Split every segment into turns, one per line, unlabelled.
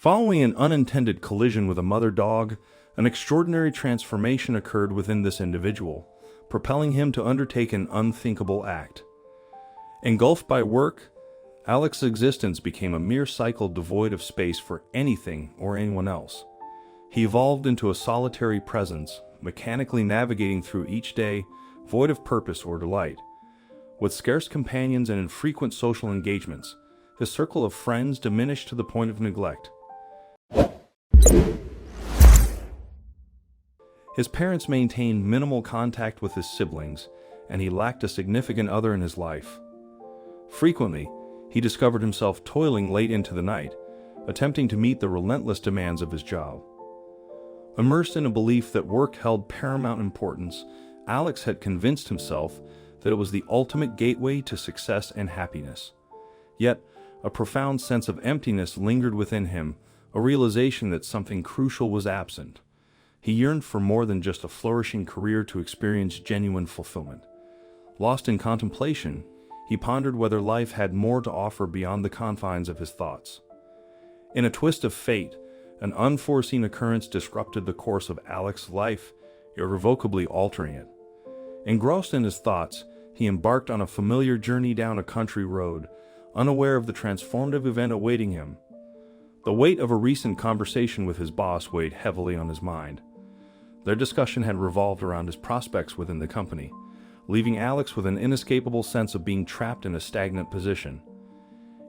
Following an unintended collision with a mother dog, an extraordinary transformation occurred within this individual, propelling him to undertake an unthinkable act. Engulfed by work, Alex's existence became a mere cycle devoid of space for anything or anyone else. He evolved into a solitary presence, mechanically navigating through each day, void of purpose or delight. With scarce companions and infrequent social engagements, his circle of friends diminished to the point of neglect. His parents maintained minimal contact with his siblings, and he lacked a significant other in his life. Frequently, he discovered himself toiling late into the night, attempting to meet the relentless demands of his job. Immersed in a belief that work held paramount importance, Alex had convinced himself that it was the ultimate gateway to success and happiness. Yet, a profound sense of emptiness lingered within him, a realization that something crucial was absent. He yearned for more than just a flourishing career to experience genuine fulfillment. Lost in contemplation, he pondered whether life had more to offer beyond the confines of his thoughts. In a twist of fate, an unforeseen occurrence disrupted the course of Alex's life, irrevocably altering it. Engrossed in his thoughts, he embarked on a familiar journey down a country road, unaware of the transformative event awaiting him. The weight of a recent conversation with his boss weighed heavily on his mind. Their discussion had revolved around his prospects within the company, leaving Alex with an inescapable sense of being trapped in a stagnant position.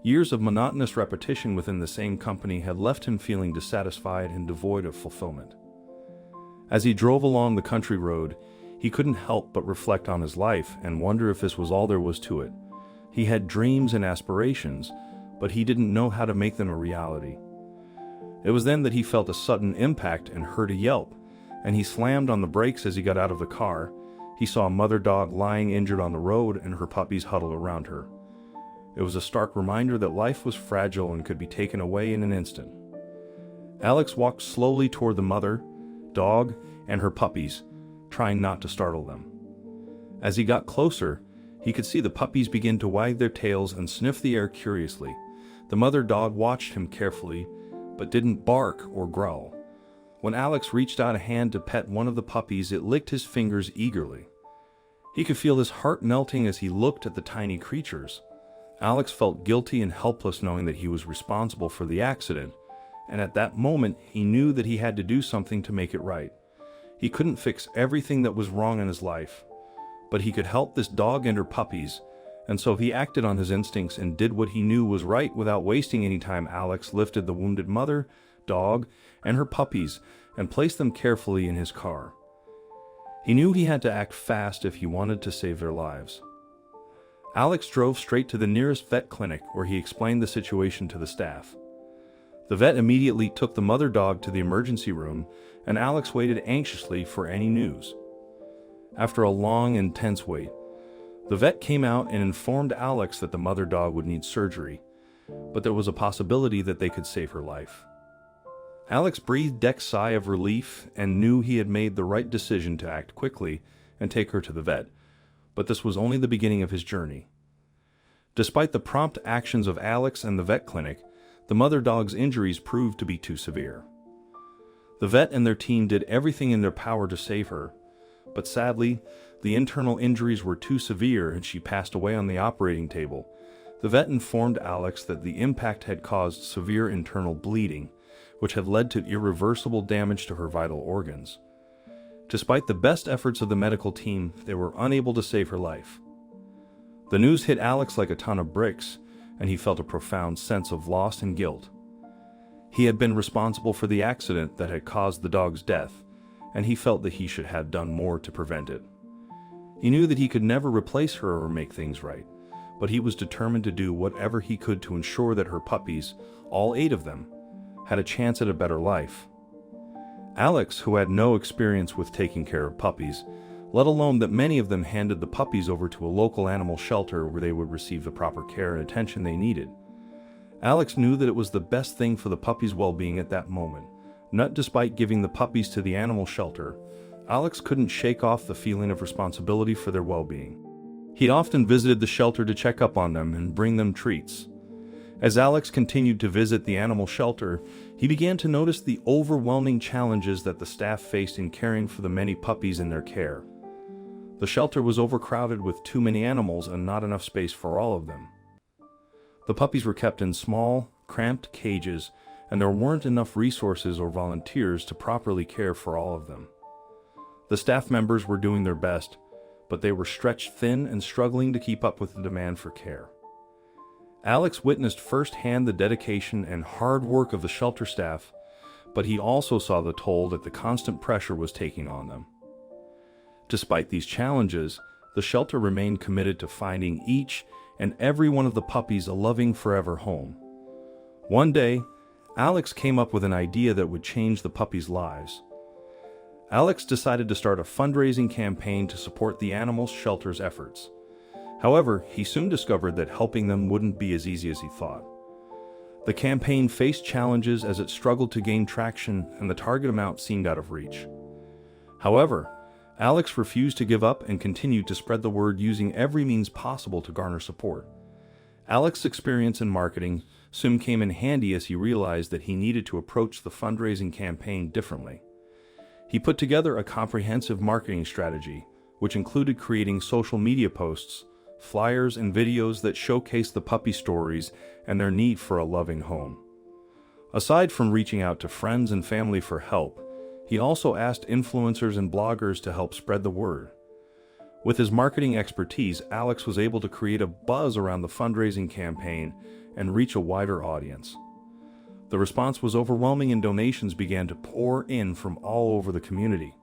Years of monotonous repetition within the same company had left him feeling dissatisfied and devoid of fulfillment. As he drove along the country road, he couldn't help but reflect on his life and wonder if this was all there was to it. He had dreams and aspirations, but he didn't know how to make them a reality. It was then that he felt a sudden impact and heard a yelp, and he slammed on the brakes as he got out of the car. He saw a mother dog lying injured on the road and her puppies huddled around her. It was a stark reminder that life was fragile and could be taken away in an instant. Alex walked slowly toward the mother, dog, and her puppies, trying not to startle them. As he got closer, he could see the puppies begin to wag their tails and sniff the air curiously. The mother dog watched him carefully, but didn't bark or growl. When Alex reached out a hand to pet one of the puppies, it licked his fingers eagerly. He could feel his heart melting as he looked at the tiny creatures. Alex felt guilty and helpless knowing that he was responsible for the accident, and at that moment he knew that he had to do something to make it right. He couldn't fix everything that was wrong in his life, but he could help this dog and her puppies, and so he acted on his instincts and did what he knew was right without wasting any time. Alex lifted the wounded mother, dog, and her puppies and placed them carefully in his car. He knew he had to act fast if he wanted to save their lives. Alex drove straight to the nearest vet clinic where he explained the situation to the staff. The vet immediately took the mother dog to the emergency room, and Alex waited anxiously for any news. After a long, intense wait, the vet came out and informed Alex that the mother dog would need surgery, but there was a possibility that they could save her life. Alex breathed a sigh of relief and knew he had made the right decision to act quickly and take her to the vet, but this was only the beginning of his journey. Despite the prompt actions of Alex and the vet clinic, the mother dog's injuries proved to be too severe. The vet and their team did everything in their power to save her, but sadly, the internal injuries were too severe and she passed away on the operating table. The vet informed Alex that the impact had caused severe internal bleeding, which had led to irreversible damage to her vital organs. Despite the best efforts of the medical team, they were unable to save her life. The news hit Alex like a ton of bricks, and he felt a profound sense of loss and guilt. He had been responsible for the accident that had caused the dog's death, and he felt that he should have done more to prevent it. He knew that he could never replace her or make things right, but he was determined to do whatever he could to ensure that her puppies, all 8 of them, had a chance at a better life. Alex, who had no experience with taking care of puppies, let alone that many of them handed the puppies over to a local animal shelter where they would receive the proper care and attention they needed. Alex knew that it was the best thing for the puppies' well-being at that moment. Not despite giving the puppies to the animal shelter, Alex couldn't shake off the feeling of responsibility for their well-being. He'd often visited the shelter to check up on them and bring them treats. As Alex continued to visit the animal shelter, he began to notice the overwhelming challenges that the staff faced in caring for the many puppies in their care. The shelter was overcrowded with too many animals and not enough space for all of them. The puppies were kept in small, cramped cages, and there weren't enough resources or volunteers to properly care for all of them. The staff members were doing their best, but they were stretched thin and struggling to keep up with the demand for care. Alex witnessed firsthand the dedication and hard work of the shelter staff, but he also saw the toll that the constant pressure was taking on them. Despite these challenges, the shelter remained committed to finding each and every one of the puppies a loving forever home. One day, Alex came up with an idea that would change the puppies' lives. Alex decided to start a fundraising campaign to support the animal shelter's efforts. However, he soon discovered that helping them wouldn't be as easy as he thought. The campaign faced challenges as it struggled to gain traction and the target amount seemed out of reach. However, Alex refused to give up and continued to spread the word using every means possible to garner support. Alex's experience in marketing soon came in handy as he realized that he needed to approach the fundraising campaign differently. He put together a comprehensive marketing strategy, which included creating social media posts, flyers, and videos that showcased the puppy stories and their need for a loving home. Aside from reaching out to friends and family for help, he also asked influencers and bloggers to help spread the word. With his marketing expertise, Alex was able to create a buzz around the fundraising campaign and reach a wider audience. The response was overwhelming and donations began to pour in from all over the community.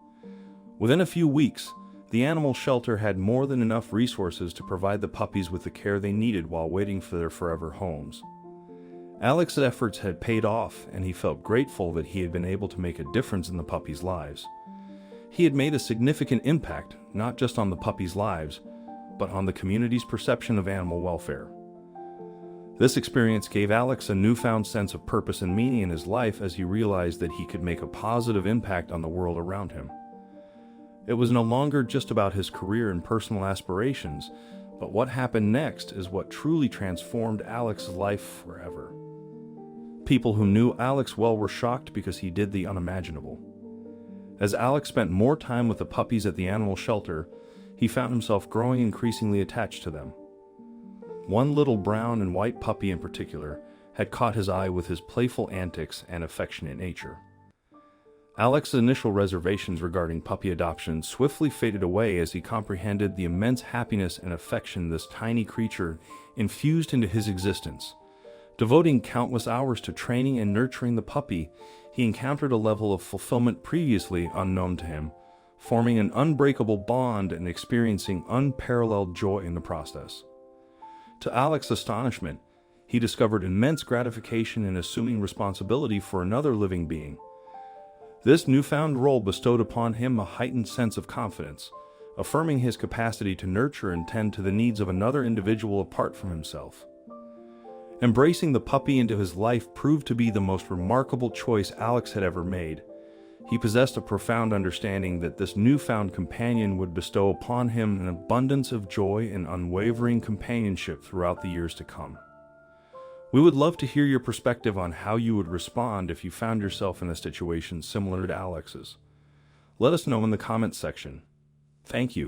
Within a few weeks, the animal shelter had more than enough resources to provide the puppies with the care they needed while waiting for their forever homes. Alex's efforts had paid off, and he felt grateful that he had been able to make a difference in the puppies' lives. He had made a significant impact, not just on the puppies' lives, but on the community's perception of animal welfare. This experience gave Alex a newfound sense of purpose and meaning in his life as he realized that he could make a positive impact on the world around him. It was no longer just about his career and personal aspirations, but what happened next is what truly transformed Alex's life forever. People who knew Alex well were shocked because he did the unimaginable. As Alex spent more time with the puppies at the animal shelter, he found himself growing increasingly attached to them. One little brown and white puppy in particular had caught his eye with his playful antics and affectionate nature. Alex's initial reservations regarding puppy adoption swiftly faded away as he comprehended the immense happiness and affection this tiny creature infused into his existence. Devoting countless hours to training and nurturing the puppy, he encountered a level of fulfillment previously unknown to him, forming an unbreakable bond and experiencing unparalleled joy in the process. To Alex's astonishment, he discovered immense gratification in assuming responsibility for another living being. This newfound role bestowed upon him a heightened sense of confidence, affirming his capacity to nurture and tend to the needs of another individual apart from himself. Embracing the puppy into his life proved to be the most remarkable choice Alex had ever made. He possessed a profound understanding that this newfound companion would bestow upon him an abundance of joy and unwavering companionship throughout the years to come. We would love to hear your perspective on how you would respond if you found yourself in a situation similar to Alex's. Let us know in the comments section. Thank you.